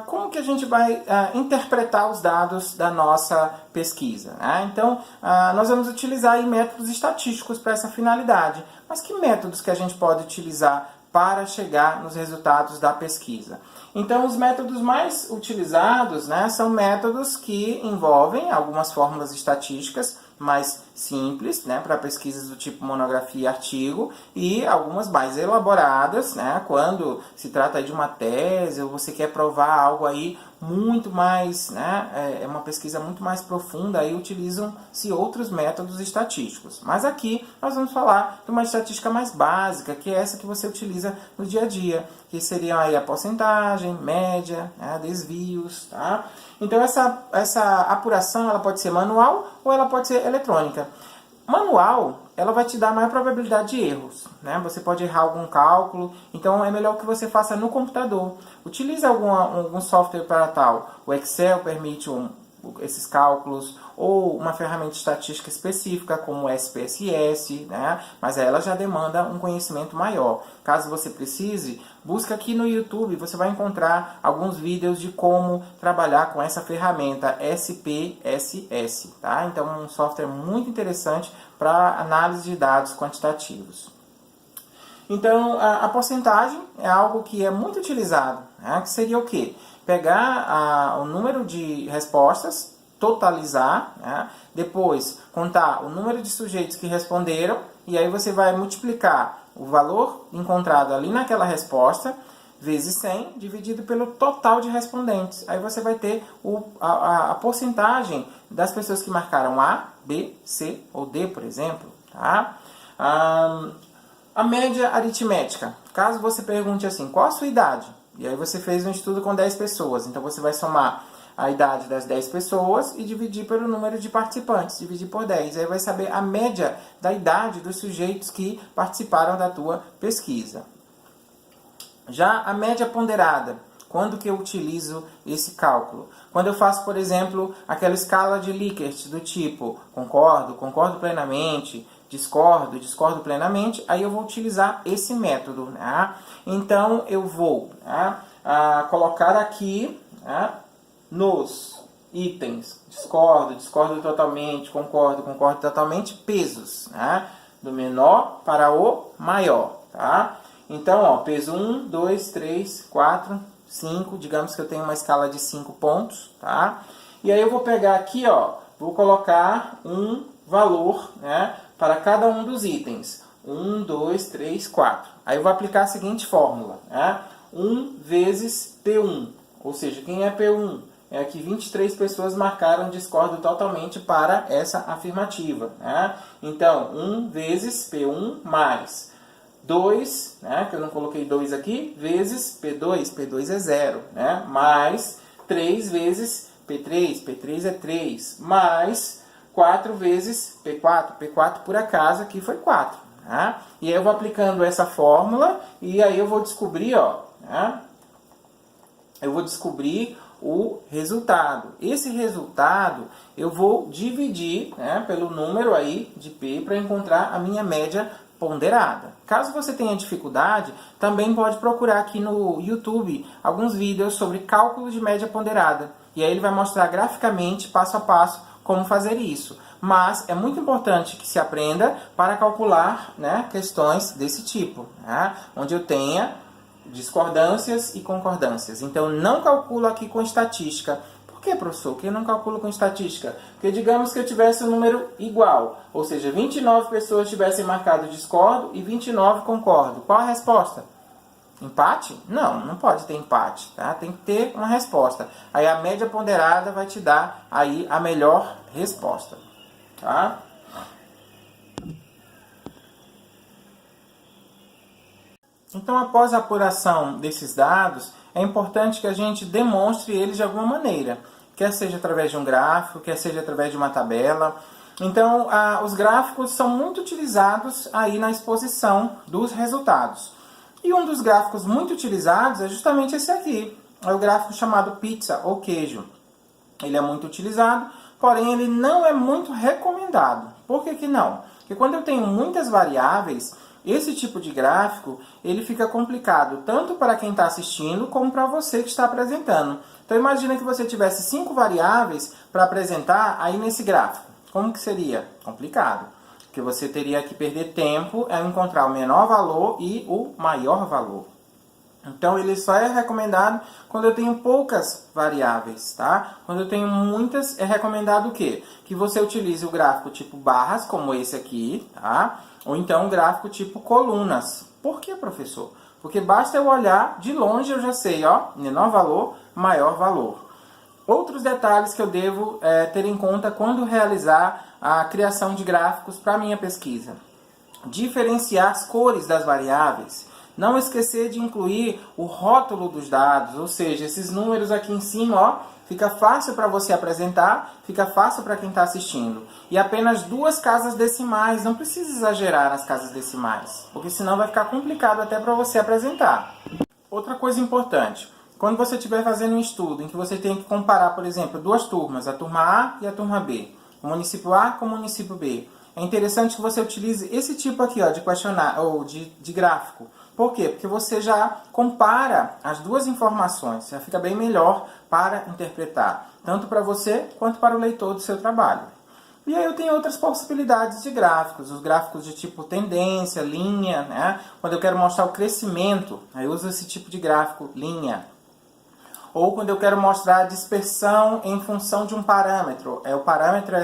Como que a gente vai interpretar os dados da nossa pesquisa, né? Então, nós vamos utilizar aí métodos estatísticos para essa finalidade. Mas que métodos que a gente pode utilizar para chegar nos resultados da pesquisa? Então, os métodos mais utilizados, né, são métodos que envolvem algumas fórmulas estatísticas mais simples, né, para pesquisas do tipo monografia e artigo, e algumas mais elaboradas, né, quando se trata de uma tese ou você quer provar algo aí muito mais, né, é uma pesquisa muito mais profunda, aí utilizam-se outros métodos estatísticos. Mas aqui nós vamos falar de uma estatística mais básica, que é essa que você utiliza no dia a dia, que seriam aí a porcentagem, média, né, desvios, tá? Então essa apuração ela pode ser manual ou ela pode ser eletrônica. Manual, ela vai te dar maior probabilidade de erros, né? Você pode errar algum cálculo, então é melhor que você faça no computador. Utilize algum software para tal. O Excel permite esses cálculos, ou uma ferramenta estatística específica, como o SPSS, né? Mas ela já demanda um conhecimento maior. Caso você precise, busca aqui no YouTube, você vai encontrar alguns vídeos de como trabalhar com essa ferramenta SPSS, tá? Então é um software muito interessante para análise de dados quantitativos. Então, a porcentagem é algo que é muito utilizado, né? Que seria o quê? Pegar o número de respostas, totalizar, né? Depois contar o número de sujeitos que responderam, e aí você vai multiplicar o valor encontrado ali naquela resposta, vezes 100, dividido pelo total de respondentes. Aí você vai ter a porcentagem das pessoas que marcaram A, B, C ou D, por exemplo, tá? A média aritmética. Caso você pergunte assim, qual a sua idade? E aí você fez um estudo com 10 pessoas. Então você vai somar a idade das 10 pessoas e dividir pelo número de participantes. Dividir por 10. Aí vai saber a média da idade dos sujeitos que participaram da tua pesquisa. Já a média ponderada. Quando que eu utilizo esse cálculo? Quando eu faço, por exemplo, aquela escala de Likert do tipo concordo, concordo plenamente, discordo, discordo plenamente, aí eu vou utilizar esse método, né? Então eu vou, né, colocar aqui, né, nos itens discordo, discordo totalmente, concordo, concordo totalmente, pesos, né, do menor para o maior, tá? Então, ó, peso 1, 2, 3, 4, 5, digamos que eu tenho uma escala de 5 pontos, tá? E aí eu vou pegar aqui, ó, vou colocar um valor, né, para cada um dos itens. 1, 2, 3, 4. Aí eu vou aplicar a seguinte fórmula, né? 1 vezes P1, ou seja, quem é P1? É que 23 pessoas marcaram discordo totalmente para essa afirmativa, né? Então, 1 vezes P1 mais 2, né, que eu não coloquei 2 aqui, vezes P2, P2 é 0, né, mais 3 vezes P3, P3 é 3, mais 4 vezes P4, P4 por acaso aqui foi 4. Né? E aí eu vou aplicando essa fórmula e aí eu vou descobrir, ó, né, eu vou descobrir o resultado. Esse resultado eu vou dividir, né, pelo número aí de P para encontrar a minha média ponderada. Caso você tenha dificuldade, também pode procurar aqui no YouTube alguns vídeos sobre cálculo de média ponderada. E aí ele vai mostrar graficamente, passo a passo, como fazer isso. Mas é muito importante que se aprenda para calcular, né, questões desse tipo, né, onde eu tenha discordâncias e concordâncias. Então, não calculo aqui com estatística. Por que, professor? Que eu não calculo com estatística? Porque digamos que eu tivesse um número igual, ou seja, 29 pessoas tivessem marcado discordo e 29 concordo. Qual a resposta? Empate? Não, não pode ter empate, tá? Tem que ter uma resposta. Aí a média ponderada vai te dar aí a melhor resposta, tá? Então, após a apuração desses dados, é importante que a gente demonstre eles de alguma maneira, quer seja através de um gráfico, quer seja através de uma tabela. Então, os gráficos são muito utilizados aí na exposição dos resultados. E um dos gráficos muito utilizados é justamente esse aqui, é o gráfico chamado pizza ou queijo. Ele é muito utilizado, porém ele não é muito recomendado. Por que que não? Porque quando eu tenho muitas variáveis, esse tipo de gráfico, ele fica complicado tanto para quem está assistindo, como para você que está apresentando. Então imagina que você tivesse 5 variáveis para apresentar aí nesse gráfico. Como que seria? Complicado. Porque você teria que perder tempo em encontrar o menor valor e o maior valor. Então, ele só é recomendado quando eu tenho poucas variáveis, tá? Quando eu tenho muitas, é recomendado o quê? Que você utilize o gráfico tipo barras, como esse aqui, tá? Ou então o gráfico tipo colunas. Por que, professor? Porque basta eu olhar, de longe eu já sei, ó, menor valor, maior valor. Outros detalhes que eu devo ter em conta quando realizar a criação de gráficos para a minha pesquisa. Diferenciar as cores das variáveis. Não esquecer de incluir o rótulo dos dados, ou seja, esses números aqui em cima, ó, fica fácil para você apresentar, fica fácil para quem está assistindo. E apenas 2 casas decimais, não precisa exagerar nas casas decimais, porque senão vai ficar complicado até para você apresentar. Outra coisa importante, quando você estiver fazendo um estudo em que você tem que comparar, por exemplo, 2 turmas, a turma A e a turma B, o município A com o município B, é interessante que você utilize esse tipo aqui, ó, de questionário ou de gráfico. Por quê? Porque você já compara as 2 informações, já fica bem melhor para interpretar, tanto para você quanto para o leitor do seu trabalho. E aí eu tenho outras possibilidades de gráficos, os gráficos de tipo tendência, linha, né? Quando eu quero mostrar o crescimento, aí eu uso esse tipo de gráfico, linha. Ou quando eu quero mostrar a dispersão em função de um parâmetro. O parâmetro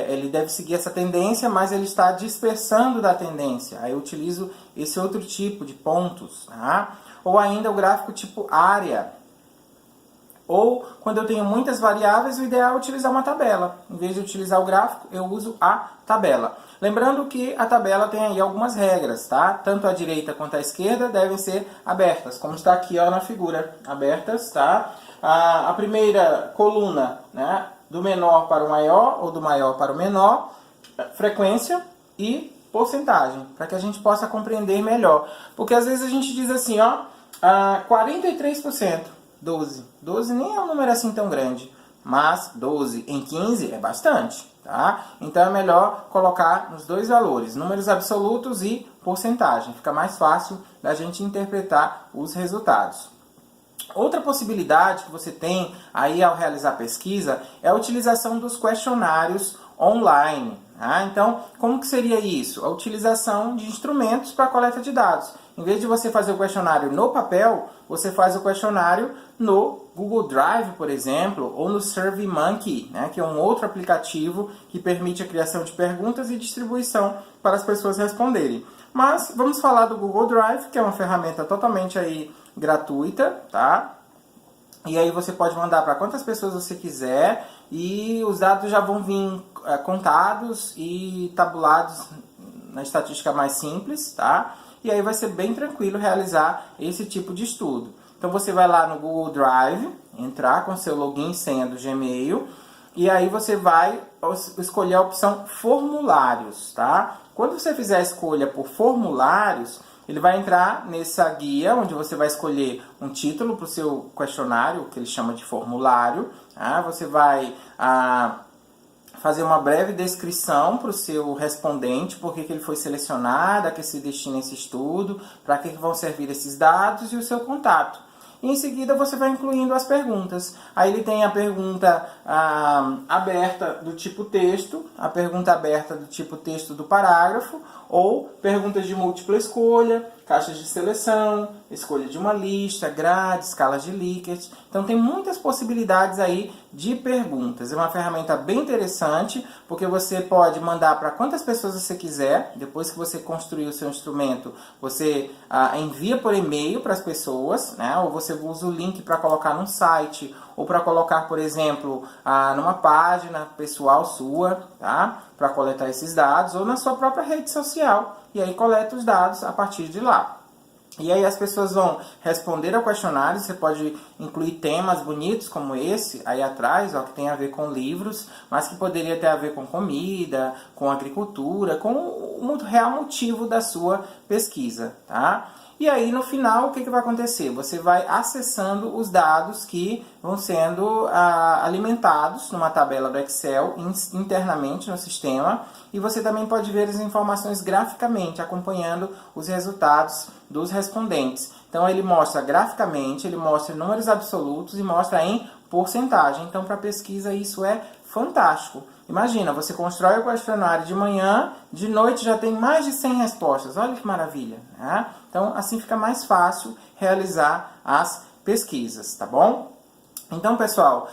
ele deve seguir essa tendência, mas ele está dispersando da tendência. Aí eu utilizo esse outro tipo de pontos. Tá? Ou ainda o gráfico tipo área. Ou quando eu tenho muitas variáveis, o ideal é utilizar uma tabela. Em vez de utilizar o gráfico, eu uso a tabela. Lembrando que a tabela tem aí algumas regras, tá? Tanto a direita quanto a esquerda devem ser abertas, como está aqui ó, na figura. Abertas, tá? A primeira coluna, né? Do menor para o maior, ou do maior para o menor, frequência e porcentagem, para que a gente possa compreender melhor. Porque às vezes a gente diz assim, ó, 43%. 12. 12 nem é um número assim tão grande, mas 12 em 15 é bastante, tá? Então é melhor colocar nos 2 valores, números absolutos e porcentagem. Fica mais fácil da gente interpretar os resultados. Outra possibilidade que você tem aí ao realizar pesquisa é a utilização dos questionários online. Tá? Então, como que seria isso? A utilização de instrumentos para coleta de dados. Em vez de você fazer o questionário no papel, você faz o questionário no Google Drive, por exemplo, ou no SurveyMonkey, né, que é um outro aplicativo que permite a criação de perguntas e distribuição para as pessoas responderem. Mas vamos falar do Google Drive, que é uma ferramenta totalmente aí gratuita, tá? E aí você pode mandar para quantas pessoas você quiser e os dados já vão vir contados e tabulados na estatística mais simples, tá? E aí vai ser bem tranquilo realizar esse tipo de estudo. Então você vai lá no Google Drive, entrar com seu login e senha do Gmail, e aí você vai escolher a opção formulários, tá? Quando você fizer a escolha por formulários, ele vai entrar nessa guia, onde você vai escolher um título para o seu questionário, que ele chama de formulário. Tá? Você vai fazer uma breve descrição para o seu respondente, por que ele foi selecionado, a que se destina esse estudo, para que vão servir esses dados e o seu contato. E em seguida você vai incluindo as perguntas. Aí ele tem a pergunta aberta do tipo texto, a pergunta aberta do tipo texto do parágrafo, ou perguntas de múltipla escolha, caixas de seleção, escolha de uma lista, grade, escalas de Likert. Então tem muitas possibilidades aí de perguntas. É uma ferramenta bem interessante, porque você pode mandar para quantas pessoas você quiser. Depois que você construir o seu instrumento, você envia por e-mail para as pessoas, né? Ou você usa o link para colocar num site, ou para colocar, por exemplo, numa página pessoal sua, tá? Para coletar esses dados, ou na sua própria rede social, e aí coleta os dados a partir de lá. E aí as pessoas vão responder ao questionário, você pode incluir temas bonitos como esse aí atrás, ó, que tem a ver com livros, mas que poderia ter a ver com comida, com agricultura, com o real motivo da sua pesquisa, tá? E aí, no final, o que vai acontecer? Você vai acessando os dados que vão sendo alimentados numa tabela do Excel internamente no sistema, e você também pode ver as informações graficamente, acompanhando os resultados dos respondentes. Então, ele mostra graficamente, ele mostra números absolutos e mostra em porcentagem. Então, para pesquisa, isso é fantástico. Imagina, você constrói o questionário de manhã, de noite já tem mais de 100 respostas. Olha que maravilha, né? Então, assim fica mais fácil realizar as pesquisas, tá bom? Então, pessoal,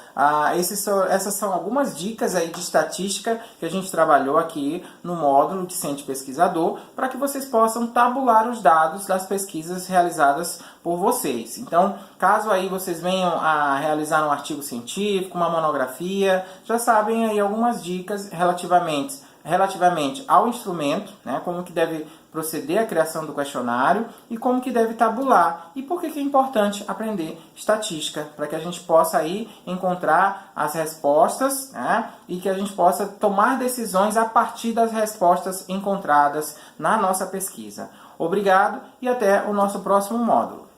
essas são algumas dicas aí de estatística que a gente trabalhou aqui no módulo de Ciente Pesquisador, para que vocês possam tabular os dados das pesquisas realizadas por vocês. Então, caso aí vocês venham a realizar um artigo científico, uma monografia, já sabem aí algumas dicas relativamente ao instrumento, né, como que deve proceder a criação do questionário e como que deve tabular. E por que é importante aprender estatística, para que a gente possa aí encontrar as respostas, né, e que a gente possa tomar decisões a partir das respostas encontradas na nossa pesquisa. Obrigado e até o nosso próximo módulo.